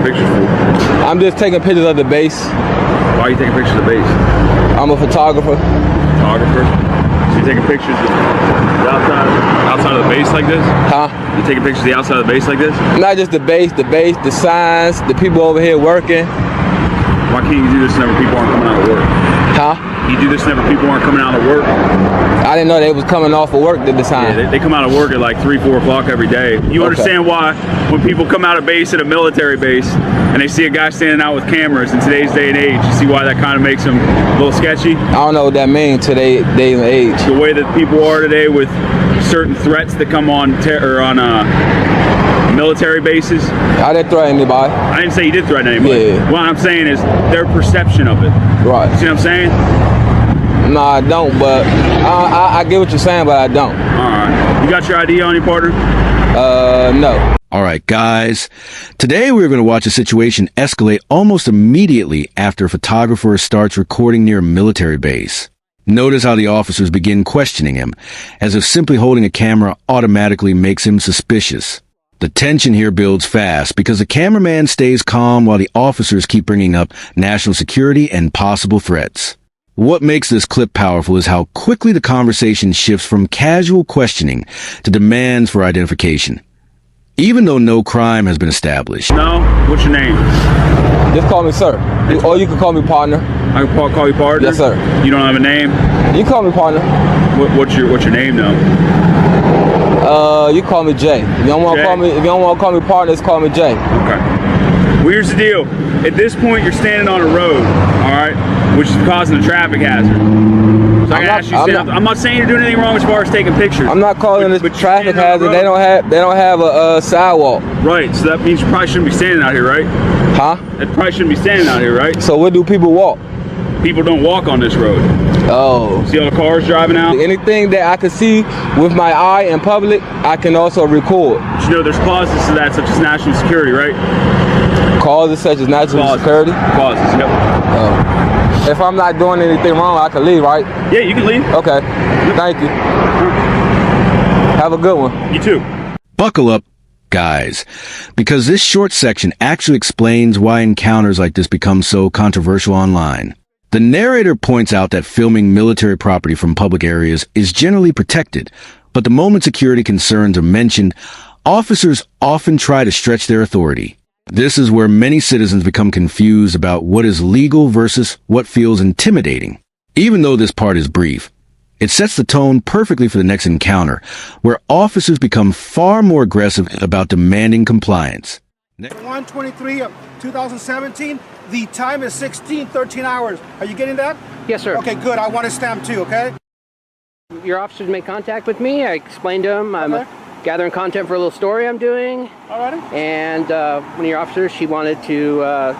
taking pictures for? I'm just taking pictures of the base. Why are you taking pictures of the base? I'm a photographer. Photographer? So you're taking pictures of the outside of the base like this? Huh? You're taking pictures of the outside of the base like this? Not just the base, the signs, the people over here working. Why can't you do this whenever people aren't coming out of work? Huh? You do this whenever people aren't coming out of work? I didn't know they was coming off of work at the time. Yeah, they come out of work at like 3, 4 o'clock every day. You understand why when people come out of base at a military base and they see a guy standing out with cameras in today's day and age, you see why that kind of makes them a little sketchy? I don't know what that means today, day and age. The way that people are today with certain threats that come on military bases. I didn't threaten anybody. I didn't say you did threaten anybody. Yeah. What I'm saying is their perception of it. Right. See what I'm saying? No, I don't, but I get what you're saying, but I don't. Alright. You got your ID on you, partner? No. All right, guys. Today we're going to watch a situation escalate almost immediately after a photographer starts recording near a military base. Notice how the officers begin questioning him, as if simply holding a camera automatically makes him suspicious. The tension here builds fast because the cameraman stays calm while the officers keep bringing up national security and possible threats. What makes this clip powerful is how quickly the conversation shifts from casual questioning to demands for identification. Even though no crime has been established. No? What's your name? Just call me sir. Or you can call me partner. I can call you partner? Yes, sir. You don't have a name? You call me partner. What's your name though? You call me Jay. If you don't want to call me partner, just call me Jay. Okay. Well, here's the deal. At this point, you're standing on a road, all right, which is causing a traffic hazard. So I'm not saying you're doing anything wrong as far as taking pictures. I'm not calling it a traffic hazard. They don't have a sidewalk. Right. So that means you probably shouldn't be standing out here, right? Huh? That probably shouldn't be standing out here, right? So where do people walk? People don't walk on this road. Oh. See all the cars driving out? Anything that I can see with my eye in public, I can also record. But you know there's clauses to that, such as national security, right? Clauses such as national security? Clauses, yep. If I'm not doing anything wrong, I can leave, right? Yeah, you can leave. Okay. Thank you. Have a good one. You too. Buckle up, guys, because this short section actually explains why encounters like this become so controversial online. The narrator points out that filming military property from public areas is generally protected, but the moment security concerns are mentioned, officers often try to stretch their authority. This is where many citizens become confused about what is legal versus what feels intimidating. Even though this part is brief, it sets the tone perfectly for the next encounter, where officers become far more aggressive about demanding compliance. 123 of 2017, the time is 13 hours. Are you getting that? Yes, sir. Okay, good. I want a stamp too, okay? Your officers made contact with me. I explained to them I'm gathering content for a little story I'm doing. Alrighty. And one of your officers, she wanted to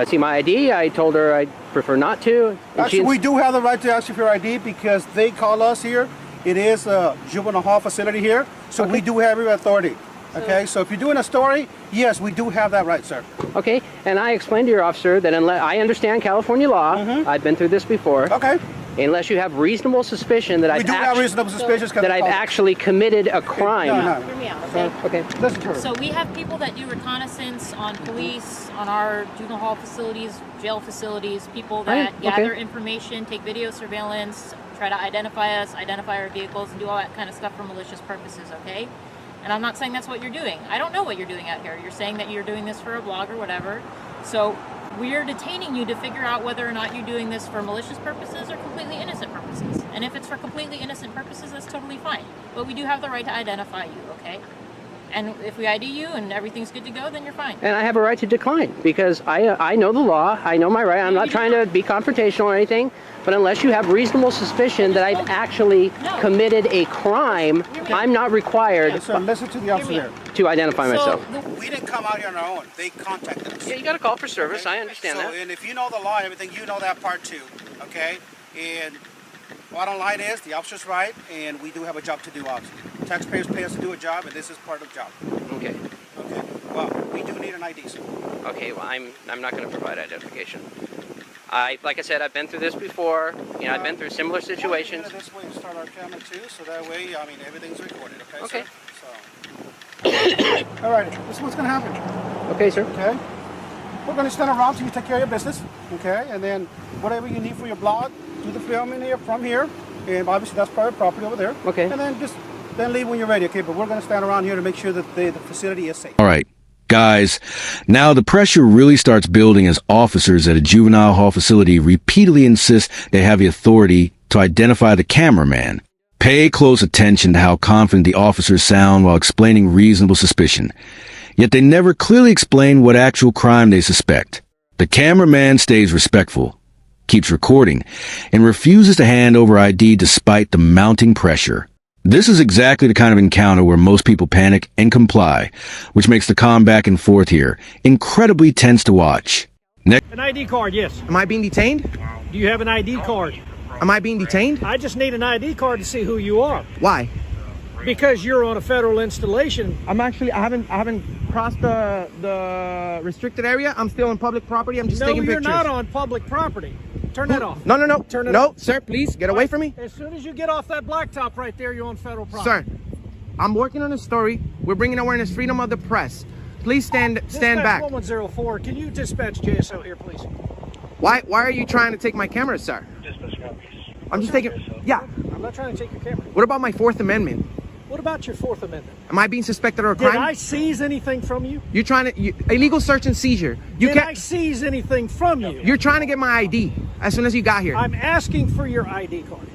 see my ID. I told her I'd prefer not to. Actually, we do have the right to ask you for your ID because they call us here. It is a juvenile hall facility here, so we do have your authority. Okay, so if you're doing a story, yes, we do have that right, sir. Okay, and I explained to your officer that unless I understand California law, I've been through this before. Okay. Unless you have reasonable suspicion that I've actually committed a crime. No. Hear me out, okay? Okay. Listen to her. So we have people that do reconnaissance on police, on our juvenile hall facilities, jail facilities, people that gather information, take video surveillance, try to identify us, identify our vehicles, and do all that kind of stuff for malicious purposes, okay? And I'm not saying that's what you're doing. I don't know what you're doing out here. You're saying that you're doing this for a blog or whatever. So we're detaining you to figure out whether or not you're doing this for malicious purposes or completely innocent purposes. And if it's for completely innocent purposes, that's totally fine. But we do have the right to identify you, okay? And if we ID you and everything's good to go, then you're fine. And I have a right to decline because I know the law. I know my right. I'm not trying to be confrontational or anything. But unless you have reasonable suspicion that I've actually committed a crime, I'm not required listen to the officer to identify myself. We didn't come out here on our own. They contacted us. Yeah, you got to call for service. I understand that. And if you know the law and everything, you know that part too, okay? And bottom line is, the officer's right, and we do have a job to do, obviously. Taxpayers pay us to do a job, and this is part of the job. Okay. Okay. Well, we do need an ID, sir. Okay, well, I'm not going to provide identification. Like I said, I've been through this before. You know, I've been through similar situations. This way to start our camera too, so that way, everything's recorded. Okay. Okay. Sir? So. All right. This is what's gonna happen. Okay, sir. Okay? We're going to stand around till you take care of your business. Okay? And then whatever you need for your blog, do the filming here from here. And obviously that's private property over there. Okay. And then leave when you're ready. Okay? But we're going to stand around here to make sure that the facility is safe. All right, guys, now the pressure really starts building as officers at a juvenile hall facility repeatedly insist they have the authority to identify the cameraman. Pay close attention to how confident the officers sound while explaining reasonable suspicion. Yet they never clearly explain what actual crime they suspect. The cameraman stays respectful, keeps recording, and refuses to hand over ID despite the mounting pressure. This is exactly the kind of encounter where most people panic and comply, which makes the calm back and forth here incredibly tense to watch. An ID card, yes. Am I being detained? Do you have an ID card? Am I being detained? I just need an ID card to see who you are. Why? Because you're on a federal installation. I haven't crossed the restricted area. I'm still on public property. I'm just taking pictures. No, you're not on public property. Turn that off. No. Turn it no, off. sir, please get away from me. As soon as you get off that blacktop right there, you're on federal property. Sir, I'm working on a story. We're bringing awareness, freedom of the press. Please stand back. 1104. Can you dispatch JSO here, please? Why are you trying to take my camera, sir? I'm just taking. Yeah. I'm not trying to take your camera. What about my Fourth Amendment? What about your Fourth Amendment? Am I being suspected of a crime? Did I seize anything from you? You're trying to illegal search and seizure. Did I seize anything from you? You're trying to get my ID as soon as you got here. I'm asking for your ID card.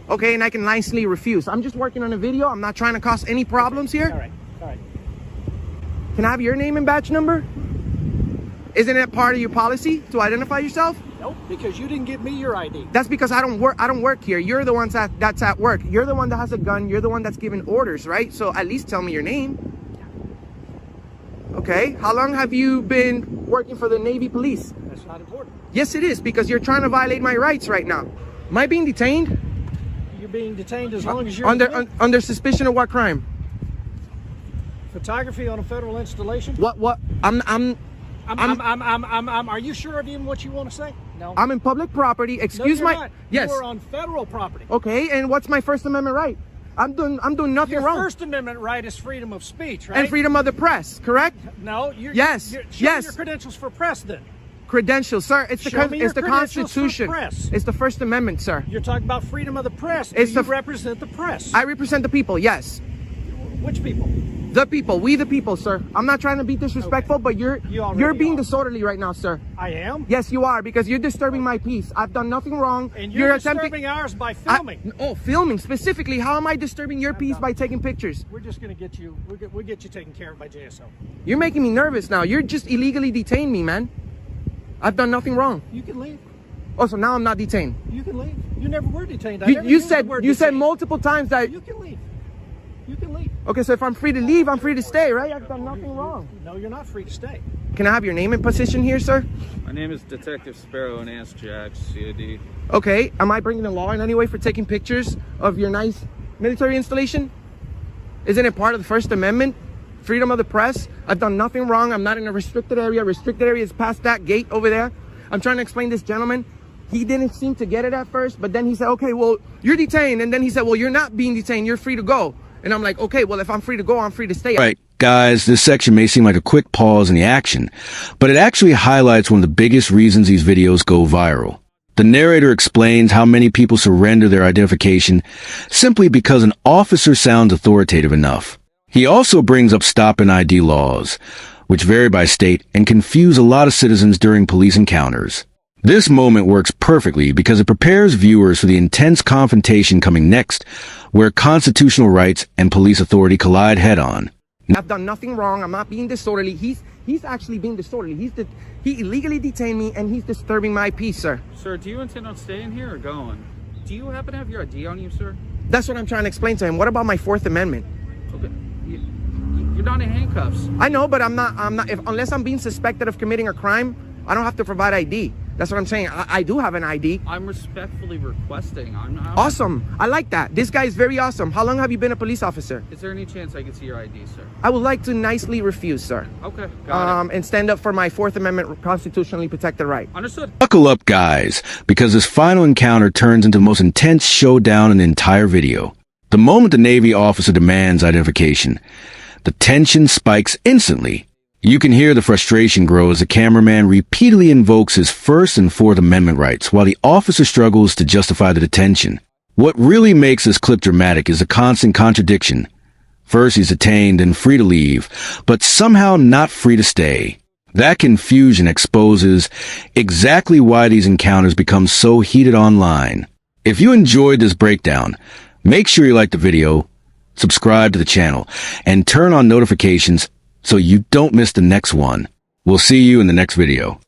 Okay, and I can nicely refuse. I'm just working on a video. I'm not trying to cause any problems here. All right. Can I have your name and badge number? Isn't it part of your policy to identify yourself? Nope, because you didn't give me your ID. That's because I don't work here. You're the one that's at work. You're the one that has a gun. You're the one that's giving orders, right? So at least tell me your name. Okay. How long have you been working for the Navy Police? That's not important. Yes, it is, because you're trying to violate my rights right now. Am I being detained? You're being detained as long as you're under suspicion of what crime? Photography on a federal installation. What? Are you sure of even what you want to say? No. I'm in public property. Excuse my. Not. Yes. You're on federal property. Okay, and what's my First Amendment right? I'm doing nothing Your wrong. Your First Amendment right is freedom of speech, right? And freedom of the press, correct? No. Yes. Show me your credentials for press, then. Credentials, sir. It's the Constitution. It's the First Amendment, sir. You're talking about freedom of the press. You represent the press. I represent the people. Yes. Which people? The people. We the people, sir. I'm not trying to be disrespectful, okay. But you're being disorderly right now, sir. I am? Yes, you are, because you're disturbing my peace. I've done nothing wrong. And you're disturbing ours by filming. Filming specifically. How am I disturbing your peace by taking pictures? We're just going to get you. We'll get you taken care of by JSO. You're making me nervous now. You're just illegally detained me, man. I've done nothing wrong. You can leave. Oh, so now I'm not detained. You can leave. You never were detained. You said multiple times that you can leave. You can leave. Okay, so if I'm free to leave, I'm free to stay, right? I've done nothing wrong. No, you're not free to stay. Can I have your name and position here, sir? My name is Detective Sparrow, Nance Jax, CAD. Okay, am I breaking the law in any way for taking pictures of your nice military installation? Isn't it part of the First Amendment? Freedom of the press? I've done nothing wrong. I'm not in a restricted area. Restricted area is past that gate over there. I'm trying to explain this gentleman. He didn't seem to get it at first, but then he said, okay, well, you're detained. And then he said, well, you're not being detained. You're free to go. And I'm like, okay, well, if I'm free to go, I'm free to stay. Right, guys, this section may seem like a quick pause in the action, but it actually highlights one of the biggest reasons these videos go viral. The narrator explains how many people surrender their identification simply because an officer sounds authoritative enough. He also brings up stop and ID laws, which vary by state and confuse a lot of citizens during police encounters. This moment works perfectly because it prepares viewers for the intense confrontation coming next, where constitutional rights and police authority collide head-on. I've done nothing wrong. I'm not being disorderly. He's actually being disorderly. He illegally detained me, and he's disturbing my peace, sir. Sir, do you intend on staying here or going? Do you happen to have your ID on you, sir? That's what I'm trying to explain to him. What about my Fourth Amendment? Okay. You're not in handcuffs. I know, but I'm not. Unless I'm being suspected of committing a crime, I don't have to provide ID. That's what I'm saying. I do have an ID. I'm respectfully requesting. Awesome. I like that. This guy is very awesome. How long have you been a police officer? Is there any chance I can see your ID, sir? I would like to nicely refuse, sir. Okay, got it. And stand up for my Fourth Amendment constitutionally protected right. Understood. Buckle up, guys, because this final encounter turns into the most intense showdown in the entire video. The moment the Navy officer demands identification, the tension spikes instantly. You can hear the frustration grow as the cameraman repeatedly invokes his First and Fourth Amendment rights while the officer struggles to justify the detention. What really makes this clip dramatic is a constant contradiction. First, he's detained and free to leave, but somehow not free to stay. That confusion exposes exactly why these encounters become so heated online. If you enjoyed this breakdown, make sure you like the video, subscribe to the channel, and turn on notifications so you don't miss the next one. We'll see you in the next video.